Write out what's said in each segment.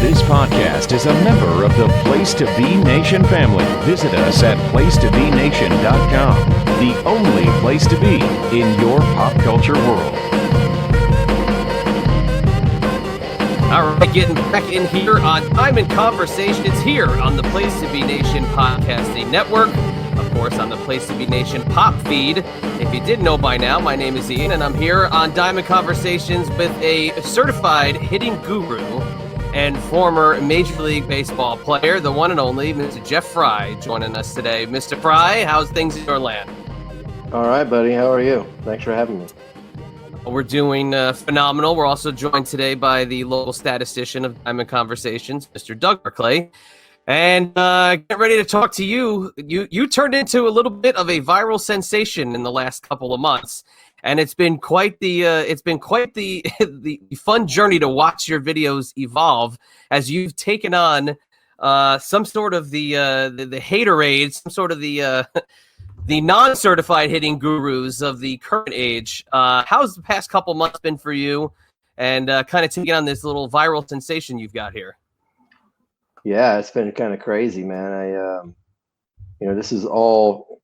This podcast is a member of the Place to Be Nation family. Visit us at placetobenation.com, the only place to be in your pop culture world. All right, getting back in here on Diamond Conversations here on the Place to Be Nation podcasting network. Of course, on the Place to Be Nation pop feed. If you didn't know by now, my name is Ian, and I'm here on Diamond Conversations with a certified hitting guru and former Major League Baseball player, the one and only Mr. Jeff Frye, joining us today. Mr. Frye, how's things in your land? All right, buddy. How are you? Thanks for having me. We're doing phenomenal. We're also joined today by the local statistician of Diamond Conversations, Mr. Doug Barclay. And get ready to talk to you. You turned into a little bit of a viral sensation in the last couple of months. And it's been quite the the fun journey to watch your videos evolve as you've taken on some sort of the haterade, some sort of the non-certified hitting gurus of the current age. How's the past couple months been for you, and kind of taking on this little viral sensation you've got here? Yeah, it's been kind of crazy, man. This is all.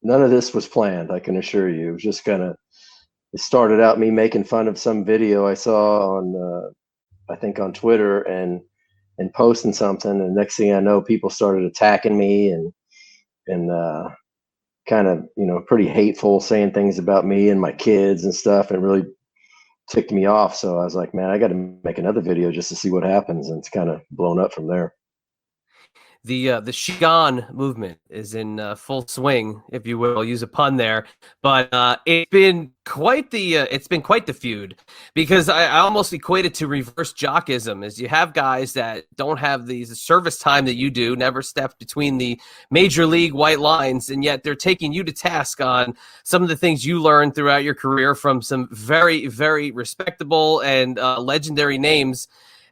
None of this was planned, I can assure you. It was just it started out me making fun of some video I saw on, I think on Twitter and posting something. And next thing I know, people started attacking me and kind of, pretty hateful, saying things about me and my kids and stuff, and really ticked me off. So I was like, man, I got to make another video just to see what happens. And it's kind of blown up from there. The Shigan movement is in full swing, if you will. I'll use a pun there, but it's been quite the feud, because I almost equate it to reverse jockism. As you have guys that don't have the service time that you do, never stepped between the major league white lines, and yet they're taking you to task on some of the things you learned throughout your career from some very, very respectable and legendary names.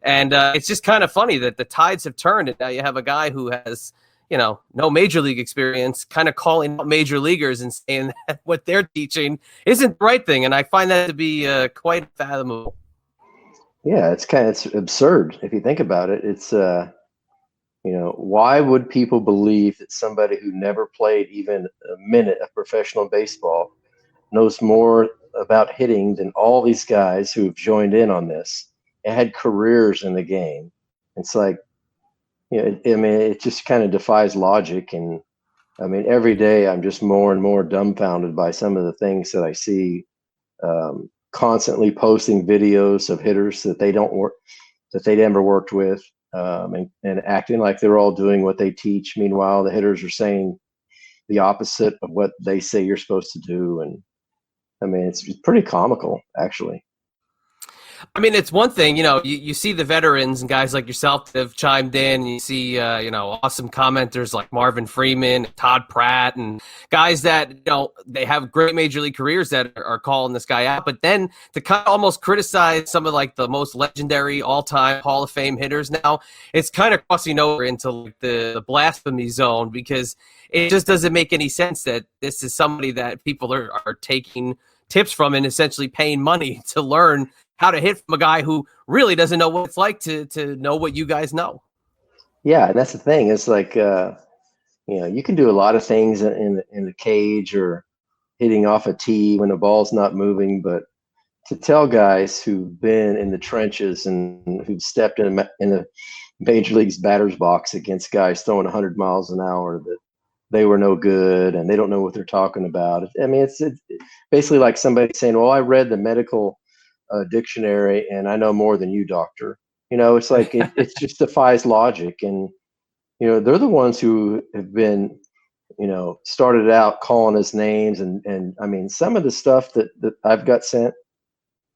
And it's just kind of funny that the tides have turned, and now you have a guy who has, no major league experience, kind of calling out major leaguers and saying that what they're teaching isn't the right thing. And I find that to be quite fathomable. Yeah, it's absurd if you think about it. It's why would people believe that somebody who never played even a minute of professional baseball knows more about hitting than all these guys who have joined in on this and had careers in the game? It's like, it just kind of defies logic. And I mean, every day I'm just more and more dumbfounded by some of the things that I see, constantly posting videos of hitters that they never worked with, and acting like they're all doing what they teach. Meanwhile, the hitters are saying the opposite of what they say you're supposed to do. And I mean, it's pretty comical, actually. I mean, it's one thing, you see the veterans and guys like yourself that have chimed in, and you see, awesome commenters like Marvin Freeman, Todd Pratt, and guys that, they have great major league careers that are calling this guy out. But then to kind of almost criticize some of like the most legendary all-time Hall of Fame hitters now, it's kind of crossing over into like the blasphemy zone, because it just doesn't make any sense that this is somebody that people are taking tips from and essentially paying money to learn how to hit from a guy who really doesn't know what it's like to know what you guys know. Yeah, and that's the thing. It's like, you can do a lot of things in the cage or hitting off a tee when the ball's not moving, but to tell guys who've been in the trenches and who've stepped in the major league's batter's box against guys throwing 100 miles an hour that they were no good and they don't know what they're talking about. I mean, it's basically like somebody saying, well, I read the medical dictionary and I know more than you, doctor. It's like it just defies logic. And they're the ones who have been started out calling us names, and I mean, some of the stuff that I've got sent,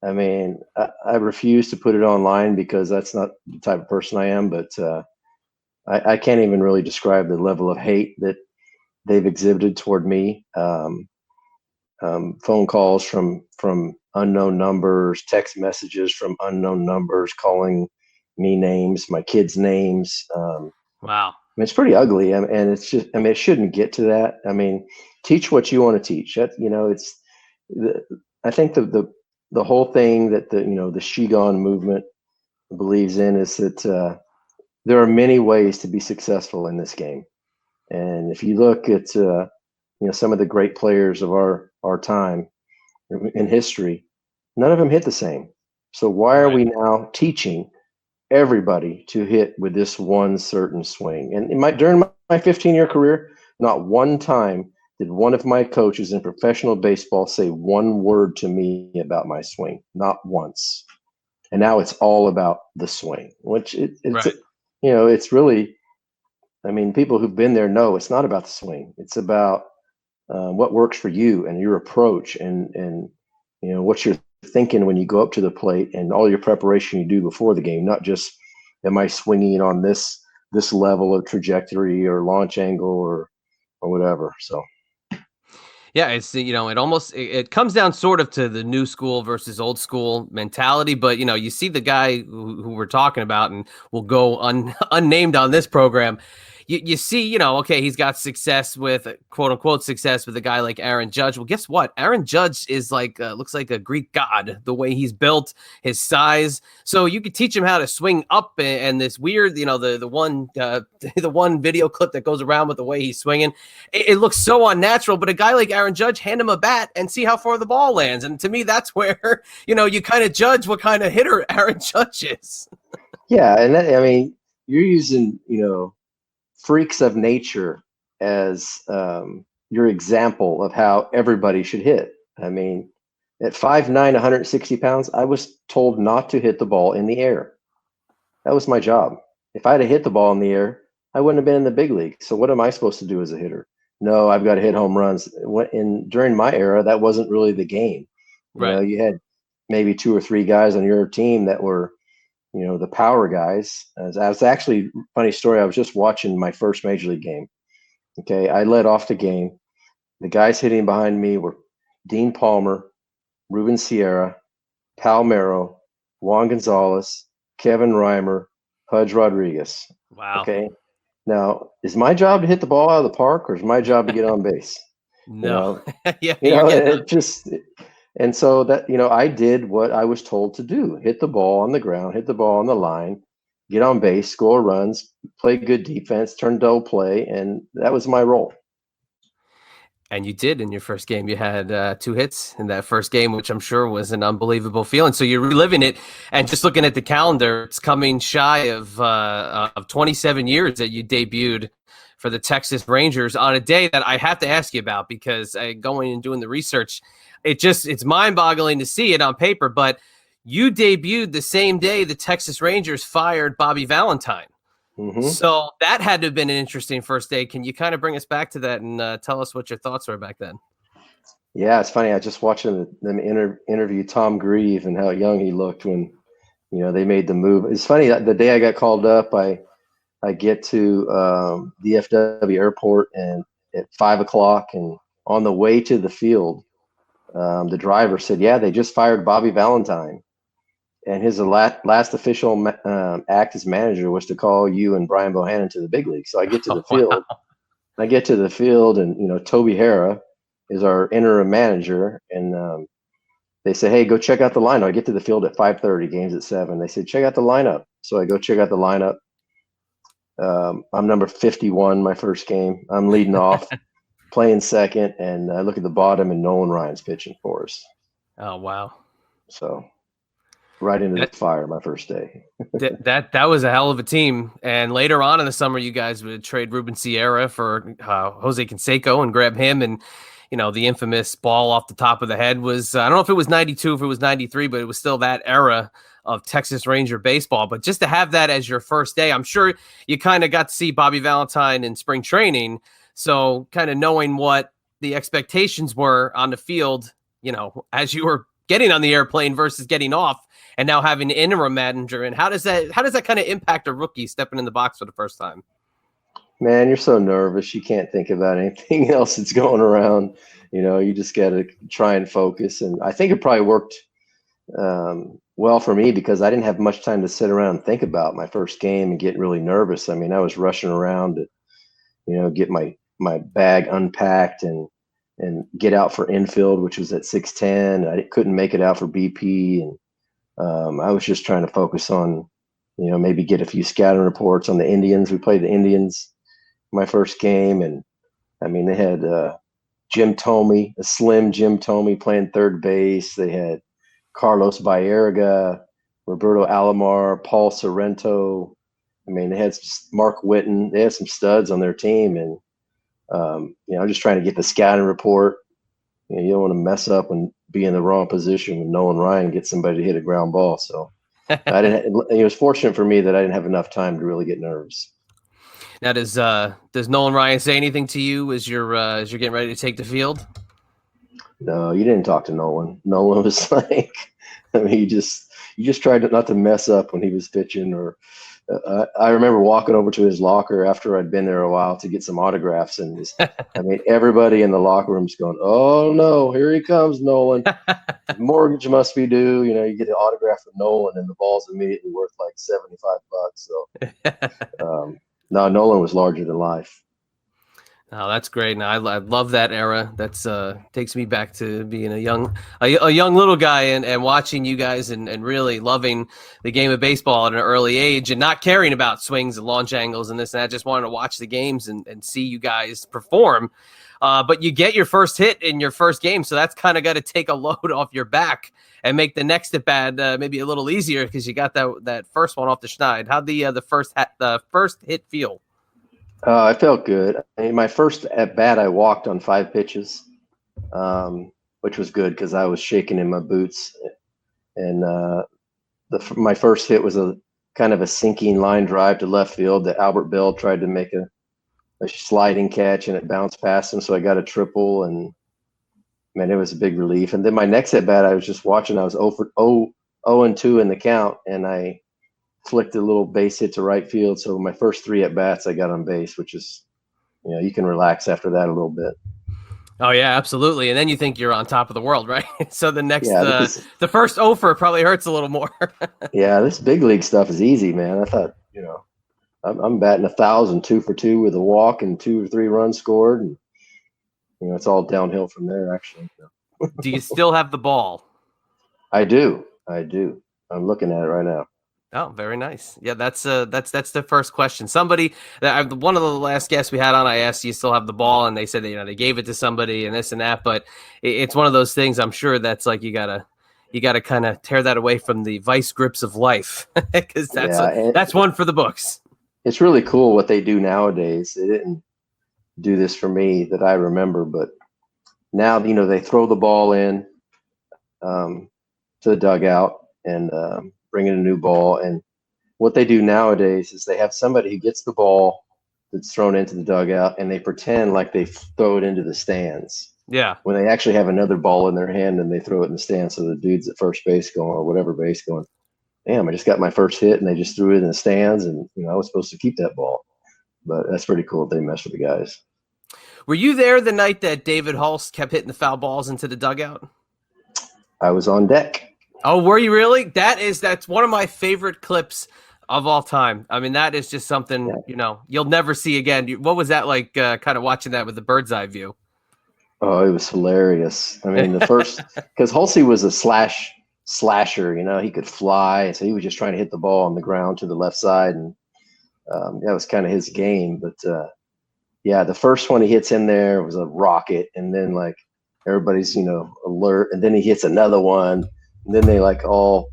I mean, I refuse to put it online because that's not the type of person I am. But I can't even really describe the level of hate that they've exhibited toward me. Phone calls from unknown numbers, text messages from unknown numbers calling me names, my kids' names. Wow. I mean, it's pretty ugly. And it's just, I mean, it shouldn't get to that. I mean, teach what you want to teach. I think the whole thing that the Shigan movement believes in is that there are many ways to be successful in this game. And if you look at some of the great players of our time in history, none of them hit the same. So why are Right. we now teaching everybody to hit with this one certain swing? And during my 15-year career, not one time did one of my coaches in professional baseball say one word to me about my swing. Not once. And now it's all about the swing, which Right. it's really, I mean, people who've been there know it's not about the swing. It's about what works for you and your approach, and what you're thinking when you go up to the plate, and all your preparation you do before the game. Not just, am I swinging on this level of trajectory or launch angle or whatever. So Yeah, it's it comes down sort of to the new school versus old school mentality, but you see the guy who we're talking about, and will go unnamed on this program. You see, okay, he's got success with quote unquote success with a guy like Aaron Judge. Well, guess what? Aaron Judge is like looks like a Greek god, the way he's built, his size. So you could teach him how to swing up, and this weird, the one the one video clip that goes around with the way he's swinging. It looks so unnatural, but a guy like Aaron Judge, hand him a bat and see how far the ball lands. And to me, that's where, you kind of judge what kind of hitter Aaron Judge is. yeah, and I mean, you're using freaks of nature as your example of how everybody should hit. I mean, at 5'9", 160 pounds, I was told not to hit the ball in the air. That was my job. If I'd have hit the ball in the air, I wouldn't have been in the big league. So what am I supposed to do as a hitter? No, I've got to hit home runs. During my era, that wasn't really the game. Right. You had maybe 2 or 3 guys on your team that were the power guys. As I was actually, funny story, I was just watching my first major league game. Okay, I led off the game. The guys hitting behind me were Dean Palmer, Ruben Sierra, Palmero, Juan Gonzalez, Kevin Reimer, Pudge Rodriguez. Wow. Okay, now is my job to hit the ball out of the park, or is my job to get on base? No. Yeah. It just, and so that, I did what I was told to do: hit the ball on the ground, hit the ball on the line, get on base, score runs, play good defense, turn double play, and that was my role. And you did in your first game. You had 2 hits in that first game, which I'm sure was an unbelievable feeling. So you're reliving it, and just looking at the calendar, it's coming shy of 27 years that you debuted for the Texas Rangers on a day that I have to ask you about, because going and doing the research, it's mind-boggling to see it on paper. But you debuted the same day the Texas Rangers fired Bobby Valentine. Mm-hmm. So that had to have been an interesting first day. Can you kind of bring us back to that and tell us what your thoughts were back then? Yeah, it's funny. I just watching them interview Tom Grieve and how young he looked when, they made the move. It's funny that the day I got called up, I get to DFW airport, and at 5:00, and on the way to the field, the driver said, "Yeah, they just fired Bobby Valentine, and his last official act as manager was to call you and Brian Bohannon to the big league." So I get to the field. Wow. I get to the field, and Toby Hara is our interim manager, and they say, "Hey, go check out the lineup." I get to the field at 5:30. Game's at 7. They said, "Check out the lineup." So I go check out the lineup. I'm number 51. My first game. I'm leading off, playing second, and I look at the bottom, and Nolan Ryan's pitching for us. Oh, wow. So right into the fire my first day. that was a hell of a team. And later on in the summer, you guys would trade Ruben Sierra for Jose Canseco and grab him. And, the infamous ball off the top of the head was, I don't know if it was 92, if it was 93, but it was still that era of Texas Ranger baseball. But just to have that as your first day, I'm sure you kind of got to see Bobby Valentine in spring training. So kind of knowing what the expectations were on the field, as you were getting on the airplane versus getting off, and now having an interim manager. And how does that kind of impact a rookie stepping in the box for the first time? Man, you're so nervous. You can't think about anything else that's going around. You just got to try and focus. And I think it probably worked well for me, because I didn't have much time to sit around and think about my first game and get really nervous. I mean, I was rushing around to, get my bag unpacked and get out for infield, which was at 6:10. I couldn't make it out for BP. And I was just trying to focus on maybe get a few scouting reports on the Indians. We played the Indians my first game, and I mean, they had Jim Thome, a slim Jim Thome playing third base. They had Carlos Baerga, Roberto Alomar, Paul Sorrento. I mean, they had Mark Whitten. They had some studs on their team, and I'm just trying to get the scouting report. You don't want to mess up and be in the wrong position when Nolan Ryan gets somebody to hit a ground ball. So I didn't. It was fortunate for me that I didn't have enough time to really get nervous. Now, does Nolan Ryan say anything to you as you're getting ready to take the field? No, you didn't talk to Nolan. Nolan was like, I mean, you just tried not to mess up when he was pitching. Or I remember walking over to his locker after I'd been there a while to get some autographs, and I mean, everybody in the locker room's going, "Oh no, here he comes, Nolan! Mortgage must be due." You get an autograph from Nolan, and the ball's immediately worth like $75. So, no, Nolan was larger than life. Oh, that's great. Now I love that era. That's takes me back to being a young little guy and watching you guys and really loving the game of baseball at an early age and not caring about swings and launch angles and this and that. Just wanted to watch the games and see you guys perform. But you get your first hit in your first game, so that's kind of got to take a load off your back and make the next at bat maybe a little easier because you got that first one off the schneid. How'd the first hit feel? I felt good. I mean, my first at bat, I walked on 5 pitches, which was good because I was shaking in my boots. And my first hit was a kind of a sinking line drive to left field that Albert Bell tried to make a sliding catch, and it bounced past him. So I got a triple, and man, it was a big relief. And then my next at bat, I was just watching. I was 0-2 in the count, and I flicked a little base hit to right field. So my first 3 at bats, I got on base, which is, you can relax after that a little bit. Oh yeah, absolutely. And then you think you're on top of the world, right? So the next, the first offer probably hurts a little more. Yeah, this big league stuff is easy, man. I thought, I'm batting 1,000, 2 for 2 with a walk and 2 or 3 runs scored, and it's all downhill from there. Actually, Do you still have the ball? I do. I'm looking at it right now. Oh, very nice. Yeah, that's the first question. Somebody one of the last guests we had on, I asked, "Do you still have the ball?" And they said that, they gave it to somebody and this and that. But it's one of those things. I'm sure that's like you gotta kind of tear that away from the vice grips of life because that's one for the books. It's really cool what they do nowadays. They didn't do this for me that I remember, but now they throw the ball in to the dugout and bring in a new ball. And what they do nowadays is they have somebody who gets the ball that's thrown into the dugout, and they pretend like they throw it into the stands. Yeah. When they actually have another ball in their hand and they throw it in the stands. So the dude's at first base going, or whatever base going, damn, I just got my first hit, and they just threw it in the stands, and I was supposed to keep that ball. But that's pretty cool if they mess with the guys. Were you there the night that David Hulse kept hitting the foul balls into the dugout? I was on deck. Oh, were you really? That's one of my favorite clips of all time. I mean, that is just something, you'll never see again. What was that like, kind of watching that with the bird's eye view? Oh, it was hilarious. I mean, the first, because Hulsey was a slasher, he could fly. So he was just trying to hit the ball on the ground to the left side. And that was kind of his game. But yeah, the first one he hits in there was a rocket. And then like everybody's, alert. And then he hits another one. And then they like all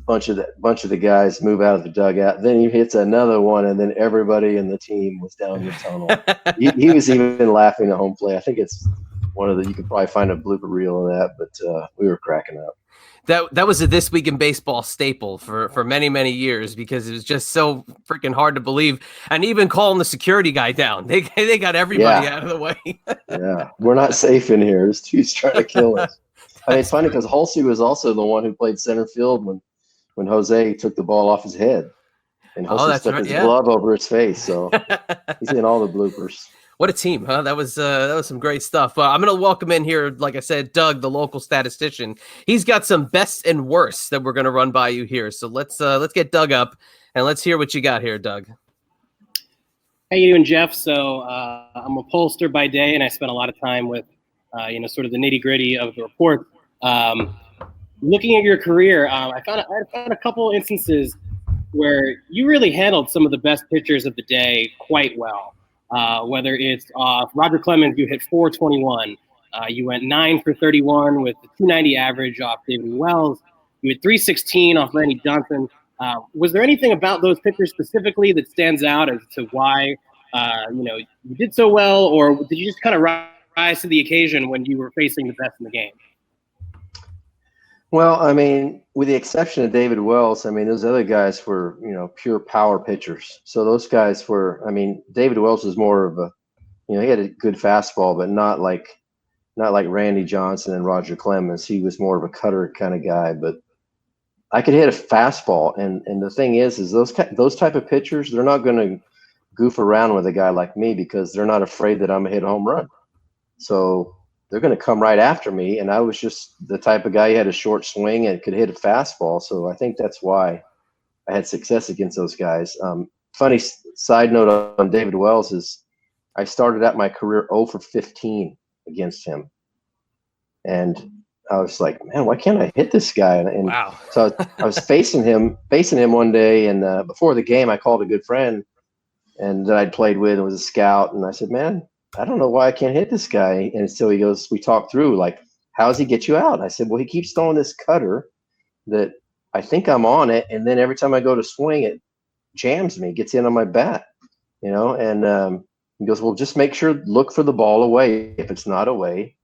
bunch of the guys move out of the dugout. Then he hits another one, and then everybody in the team was down the tunnel. he was even laughing at home play. I think it's one of you could probably find a blooper reel of that, but we were cracking up. That was a This Week in Baseball staple for many, many years because it was just so freaking hard to believe. And even calling the security guy down, they got everybody out of the way. Yeah, we're not safe in here. This dude's trying to kill us. I mean, it's funny because Hulsey was also the one who played center field when Jose took the ball off his head, and Jose stuck his glove over his face. So he's in all the bloopers. What a team, huh? That was some great stuff. I'm going to welcome in here, like I said, Doug, the local statistician. He's got some best and worst that we're going to run by you here. So let's get Doug up and let's hear what you got here, Doug. How you doing, Jeff? So I'm a pollster by day, and I spent a lot of time with sort of the nitty gritty of the report. Looking at your career, I found a couple instances where you really handled some of the best pitchers of the day quite well. Whether it's off Roger Clemens, you hit 421. You went 9 for 31 with a 290 average off David Wells. You had 316 off Randy Johnson. Was there anything about those pitchers specifically that stands out as to why you did so well, or did you just kind of rise to the occasion when you were facing the best in the game? Well, I mean, with the exception of David Wells, I mean, those other guys were, pure power pitchers. So those guys were, I mean, David Wells was more of a, he had a good fastball, but not like Randy Johnson and Roger Clemens. He was more of a cutter kind of guy, but I could hit a fastball. And the thing is those type of pitchers, they're not going to goof around with a guy like me because they're not afraid that I'm going to hit a home run. So they're going to come right after me. And I was just the type of guy who had a short swing and could hit a fastball. So I think that's why I had success against those guys. Funny side note on David Wells is I started out my career 0 for 15 against him. And I was like, man, why can't I hit this guy? And wow. So I was facing him one day. And before the game, I called a good friend and that I'd played with and was a scout. And I said, man, I don't know why I can't hit this guy. And so he goes, we talked through, like, how does he get you out? And I said, well, he keeps throwing this cutter that I think I'm on it. And then every time I go to swing, it jams me, gets in on my bat, and he goes, well, just make sure, look for the ball away. If it's not away,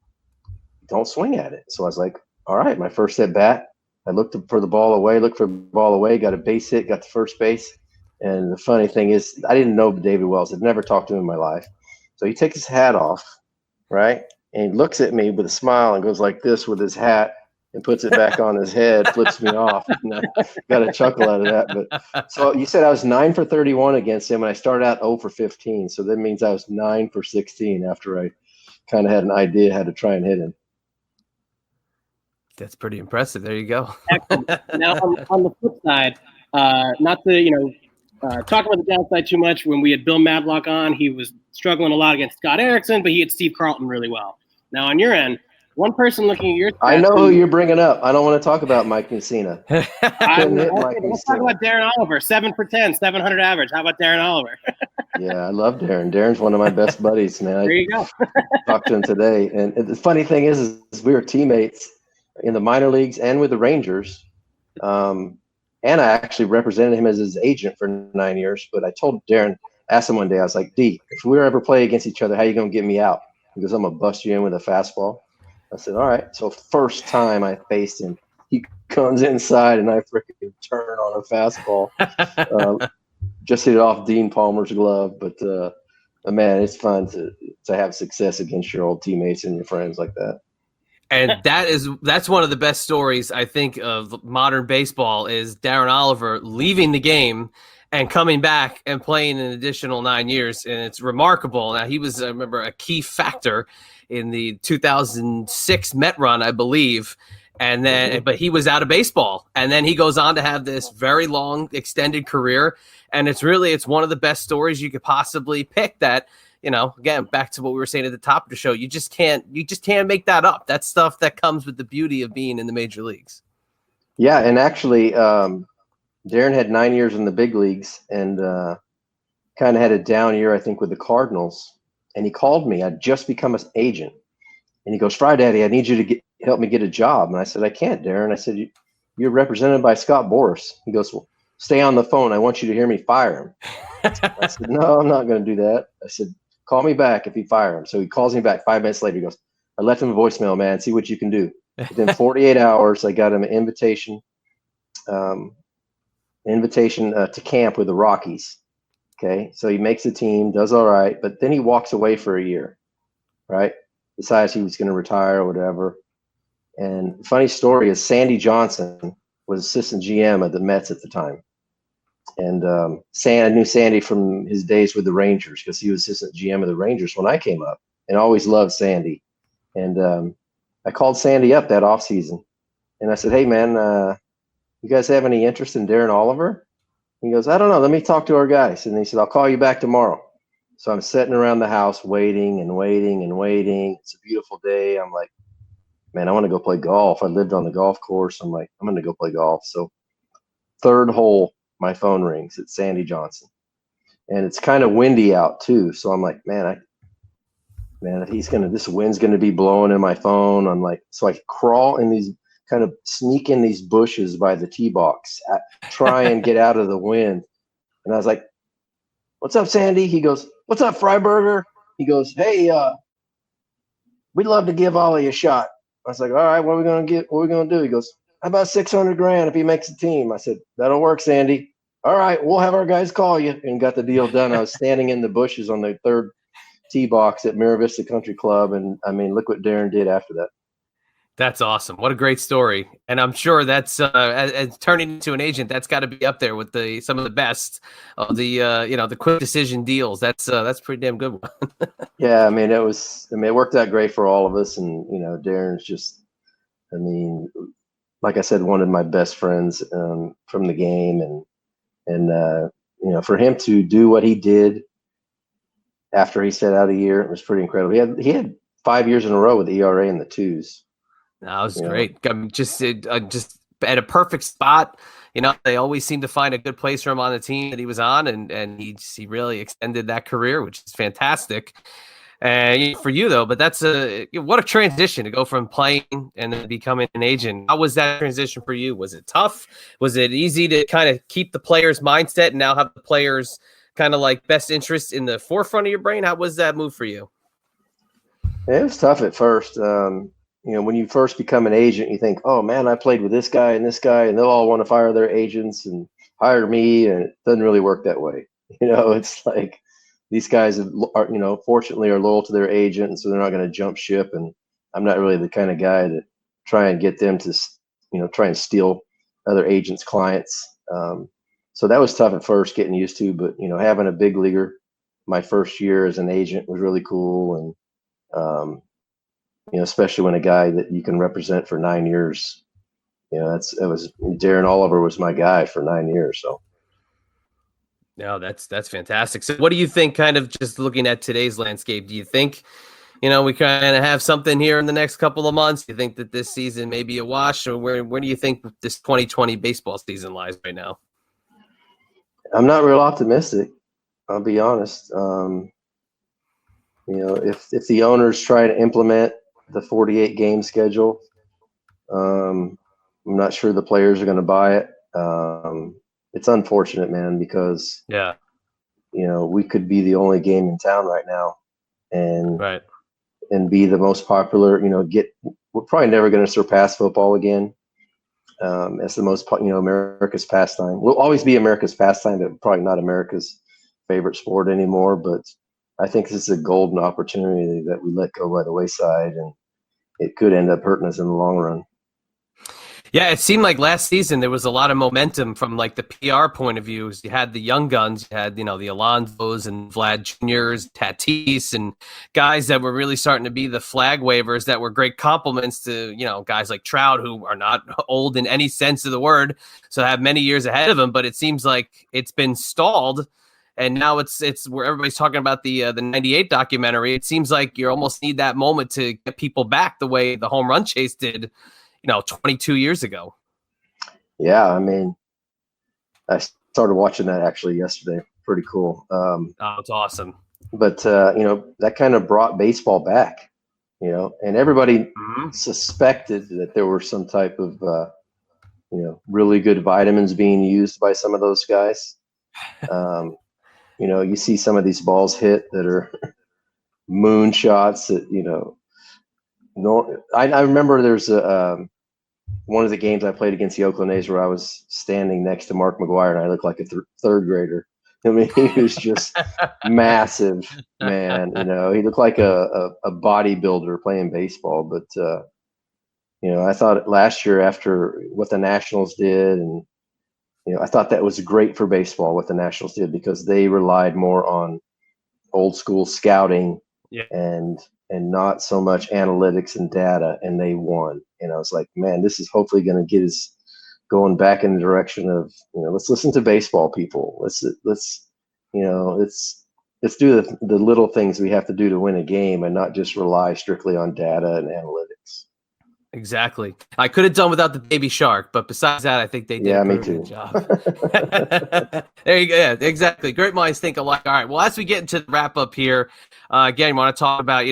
don't swing at it. So I was like, all right, my first at bat, I looked for the ball away, got a base hit, got to first base. And the funny thing is, I didn't know David Wells. I'd never talked to him in my life. So he takes his hat off, right? And he looks at me with a smile and goes like this with his hat and puts it back on his head, flips me off. And I got a chuckle out of that. But so you said I was 9 for 31 against him, and I started out 0 for 15. So that means I was 9 for 16 after I kind of had an idea how to try and hit him. That's pretty impressive. There you go. Excellent. Now, on the flip side, not to talk about the downside too much. When we had Bill Madlock on, he was struggling a lot against Scott Erickson, but he had Steve Carlton really well. Now, on your end, one person looking at your stats, I know who you're bringing up. I don't want to talk about Mike Mussina. Let's talk about Darren Oliver, 7 for 10, 700 average. How about Darren Oliver? Yeah, I love Darren. Darren's one of my best buddies, man. There you go. Talked to him today. And the funny thing is we were teammates in the minor leagues and with the Rangers. And I actually represented him as his agent for 9 years. But I told Darren, asked him one day, I was like, D, if we ever play against each other, how you going to get me out? He goes, I'm going to bust you in with a fastball. I said, all right. So first time I faced him, he comes inside and I freaking turn on a fastball. Just hit it off Dean Palmer's glove. But, man, it's fun to have success against your old teammates and your friends like that. And that's one of the best stories, I think, of modern baseball is Darren Oliver leaving the game and coming back and playing an additional 9 years. And it's remarkable. Now, he was, I remember, a key factor in the 2006 Met run, I believe. And then, but he was out of baseball. And then he goes on to have this very long, extended career. And it's one of the best stories you could possibly pick that, again, back to what we were saying at the top of the show, you just can't make that up. That's stuff that comes with the beauty of being in the major leagues. Yeah. And actually, Darren had 9 years in the big leagues and kind of had a down year, I think, with the Cardinals. And he called me. I'd just become an agent. And he goes, Frye, Daddy, I need you to help me get a job. And I said, I can't, Darren. I said, you're represented by Scott Boras. He goes, well, stay on the phone. I want you to hear me fire him. I said, no, I'm not going to do that. I said, call me back if you fire him. So he calls me back 5 minutes later. He goes, I left him a voicemail, man. See what you can do. Within 48 hours, I got him an invitation to camp with the Rockies. Okay. So he makes the team, does all right, but then he walks away for a year, right? Decides he was going to retire or whatever. And funny story is Sandy Johnson was assistant GM of the Mets at the time. And I knew Sandy from his days with the Rangers because he was assistant GM of the Rangers when I came up and always loved Sandy. And I called Sandy up that offseason. And I said, hey, man, you guys have any interest in Darren Oliver? He goes, I don't know. Let me talk to our guys. And he said, I'll call you back tomorrow. So I'm sitting around the house waiting and waiting and waiting. It's a beautiful day. I'm like, man, I want to go play golf. I lived on the golf course. I'm like, I'm going to go play golf. So third hole, my phone rings. It's Sandy Johnson, and it's kind of windy out too. So I'm like, man, this wind's gonna be blowing in my phone. I'm like, so I crawl in these, kind of sneak in these bushes by the tee box, try and get out of the wind. And I was like, "What's up, Sandy?" He goes, "What's up, Fryburger?" He goes, "Hey, we'd love to give Ollie a shot." I was like, "All right, what are we gonna do?" He goes, "How about 600 grand if he makes the team?" I said, "That'll work, Sandy." "All right, we'll have our guys call you," and got the deal done. I was standing in the bushes on the third tee box at Mira Vista Country Club, and I mean, look what Darren did after that. That's awesome. What a great story. And I'm sure that's as turning into an agent, that's got to be up there with some of the best of the the quick decision deals. That's pretty damn good one. Yeah, I mean, it worked out great for all of us, and Darren's just, I mean, like I said, one of my best friends from the game, and for him to do what he did after he sat out a year, it was pretty incredible. He had 5 years in a row with the ERA in the twos. That was great. I mean, just at a perfect spot. They always seem to find a good place for him on the team that he was on, and he really extended that career, which is fantastic. And for you though, but that's what a transition to go from playing and then becoming an agent. How was that transition for you? Was it tough? Was it easy to kind of keep the player's mindset and now have the players kind of like best interest in the forefront of your brain? How was that move for you? It was tough at first. When you first become an agent, you think, "Oh man, I played with this guy, and they'll all want to fire their agents and hire me," and it doesn't really work that way. It's like these guys are, fortunately, are loyal to their agent, and so they're not going to jump ship. And I'm not really the kind of guy to try and get them to, try and steal other agents' clients. So that was tough at first, getting used to. But having a big leaguer my first year as an agent was really cool, and especially when a guy that you can represent for 9 years, Darren Oliver was my guy for 9 years. So. No, that's fantastic. So what do you think, kind of just looking at today's landscape, do you think, we kind of have something here in the next couple of months? Do you think that this season may be a wash, or where do you think this 2020 baseball season lies right now? I'm not real optimistic. I'll be honest. If the owners try to implement the 48 game schedule, I'm not sure the players are going to buy it. It's unfortunate, man, because we could be the only game in town right now, and right, and be the most popular. We're probably never going to surpass football again as the most, America's pastime. We'll always be America's pastime, but probably not America's favorite sport anymore. But I think this is a golden opportunity that we let go by the wayside, and it could end up hurting us in the long run. Yeah, it seemed like last season there was a lot of momentum from like the PR point of view. You had the young guns, you had the Alonsos and Vlad Juniors, Tatis, and guys that were really starting to be the flag wavers that were great compliments to guys like Trout, who are not old in any sense of the word, so have many years ahead of them. But it seems like it's been stalled. And now it's where everybody's talking about the '98 documentary. It seems like you almost need that moment to get people back the way the home run chase did, 22 years ago. Yeah, I mean, I started watching that actually yesterday. Pretty cool. It's awesome. But that kind of brought baseball back. And everybody suspected that there were some type of really good vitamins being used by some of those guys. You see some of these balls hit that are moon shots that, I remember there's one of the games I played against the Oakland A's where I was standing next to Mark McGwire, and I looked like a third grader. I mean, he was just massive, man. He looked like a bodybuilder playing baseball. But I thought last year, after what the Nationals did, and I thought that was great for baseball what the Nationals did, because they relied more on old school scouting and not so much analytics and data, and they won. And I was like, man, this is hopefully going to get us going back in the direction of, let's listen to baseball people. Let's do the little things we have to do to win a game, and not just rely strictly on data and analytics. Exactly. I could have done without the baby shark, but besides that, I think they did Yeah, a me pretty too. good job. There you go. Yeah, exactly. Great minds think alike. All right. Well, as we get into the wrap up here, again, want to talk about,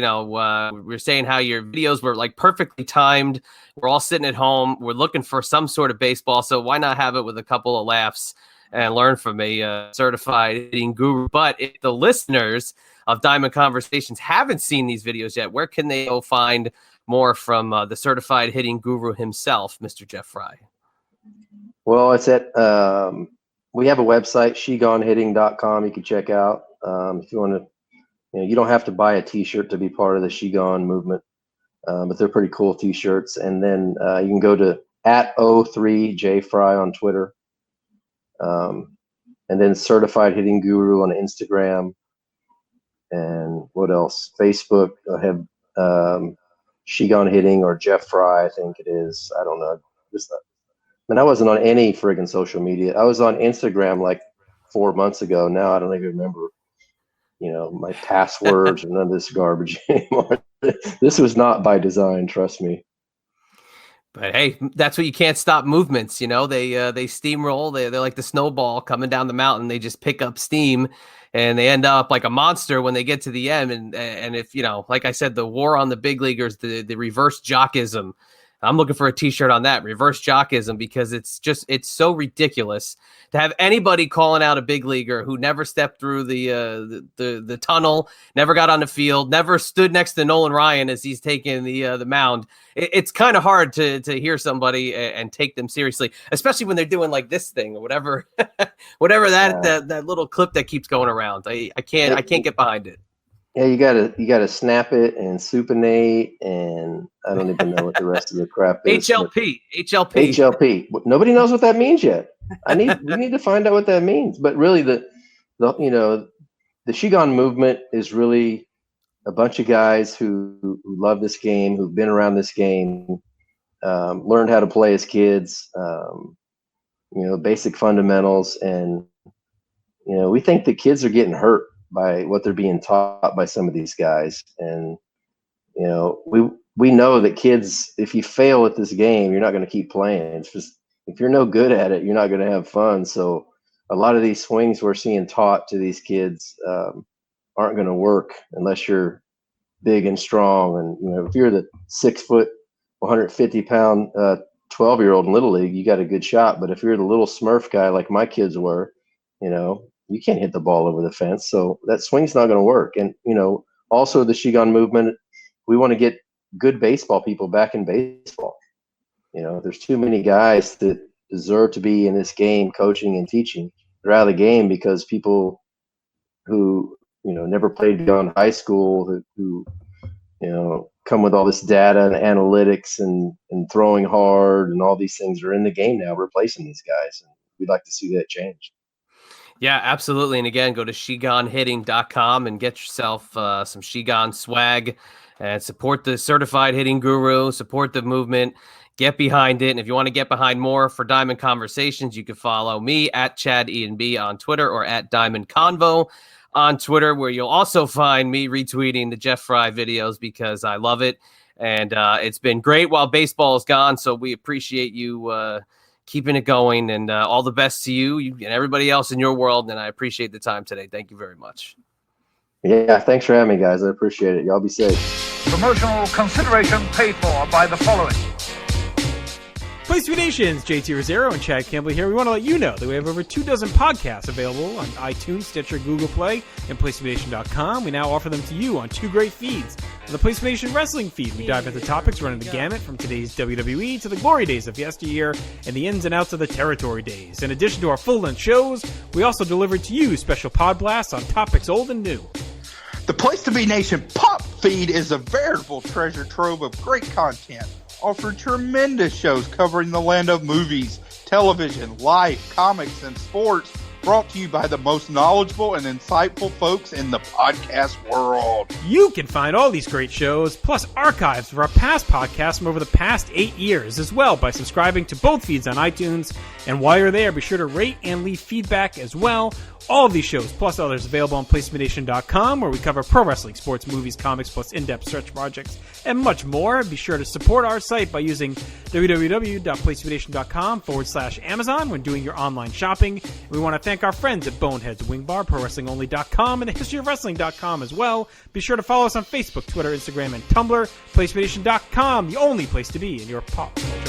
we're saying how your videos were like perfectly timed. We're all sitting at home. We're looking for some sort of baseball. So why not have it with a couple of laughs and learn from a certified hitting guru? But if the listeners of Diamond Conversations haven't seen these videos yet, where can they go find more from the certified hitting guru himself, Mr. Jeff Frye? Well, it's at we have a website, shigonhitting.com. You can check out if you want to. You don't have to buy a T-shirt to be part of the Shigon movement, but they're pretty cool T-shirts. And then you can go to @O3JFrye on Twitter, and then Certified Hitting Guru on Instagram. And what else? Facebook. I have Shigon Hitting or Jeff Frye, I think it is. I don't know. I wasn't on any friggin' social media. I was on Instagram like 4 months ago. Now I don't even remember, my passwords or none of this garbage anymore. This was not by design, trust me. But hey, that's what you can't stop movements. They steamroll. They're like the snowball coming down the mountain. They just pick up steam, and they end up like a monster when they get to the end. And if like I said, the war on the big leaguers, the reverse jockism. I'm looking for a T-shirt on that, reverse jockism, because it's so ridiculous to have anybody calling out a big leaguer who never stepped through the tunnel, never got on the field, never stood next to Nolan Ryan as he's taking the mound. It's kind of hard to hear somebody and take them seriously, especially when they're doing like this thing or whatever, that little clip that keeps going around. I can't get behind it. Yeah, you gotta snap it and supinate, and I don't even know what the rest of the crap is. HLP. Nobody knows what that means yet. We need to find out what that means. But really, the Shigon movement is really a bunch of guys who love this game, who've been around this game, learned how to play as kids, basic fundamentals, and we think the kids are getting hurt by what they're being taught by some of these guys. And we know that kids, if you fail at this game, you're not going to keep playing. It's just, if you're no good at it, you're not going to have fun. So a lot of these swings we're seeing taught to these kids aren't going to work unless you're big and strong. And if you're the 6 foot 150 pound 12-year-old in Little League, you got a good shot. But if you're the little Smurf guy like my kids were, you can't hit the ball over the fence. So that swing's not going to work. And, also the Shigon movement, we want to get good baseball people back in baseball. There's too many guys that deserve to be in this game, coaching and teaching. They're out of the game because people who, never played beyond high school, who come with all this data and analytics and throwing hard and all these things are in the game now, replacing these guys. And we'd like to see that change. Yeah, absolutely. And again, go to shigonhitting.com and get yourself some Shigon swag and support the certified hitting guru, support the movement, get behind it. And if you want to get behind more for Diamond Conversations, you can follow me at Chad Ian B on Twitter or at Diamond Convo on Twitter, where you'll also find me retweeting the Jeff Frye videos because I love it. And it's been great while baseball is gone. So we appreciate you keeping it going, and all the best to you and everybody else in your world. And I appreciate the time today. Thank you very much. Yeah, thanks for having me, guys. I appreciate it. Y'all be safe. Promotional consideration paid for by the following. Place to Be Nations, JT Rosero and Chad Campbell here. We want to let you know that we have over 24 podcasts available on iTunes, Stitcher, Google Play, and PlaceToBeNation.com. We now offer them to you on 2 great feeds. On the Place to Be Nation Wrestling feed, we dive into topics running the gamut from today's WWE to the glory days of yesteryear and the ins and outs of the territory days. In addition to our full-length shows, we also deliver to you special pod blasts on topics old and new. The Place to Be Nation Pop feed is a veritable treasure trove of great content. Offered tremendous shows covering the land of movies, television, life, comics, and sports, brought to you by the most knowledgeable and insightful folks in the podcast world. You can find all these great shows, plus archives of our past podcasts from over the past 8 years as well by subscribing to both feeds on iTunes. And while you're there, be sure to rate and leave feedback as well. All of these shows, plus others, available on PlayStationNation.com, where we cover pro wrestling, sports, movies, comics, plus in-depth search projects, and much more. Be sure to support our site by using www.PlayStationNation.com/Amazon when doing your online shopping. We want to thank our friends at Boneheads Wing Bar, ProWrestlingOnly.com, and TheHistoryOfWrestling.com as well. Be sure to follow us on Facebook, Twitter, Instagram, and Tumblr. PlayStation.com, the only place to be in your pop culture.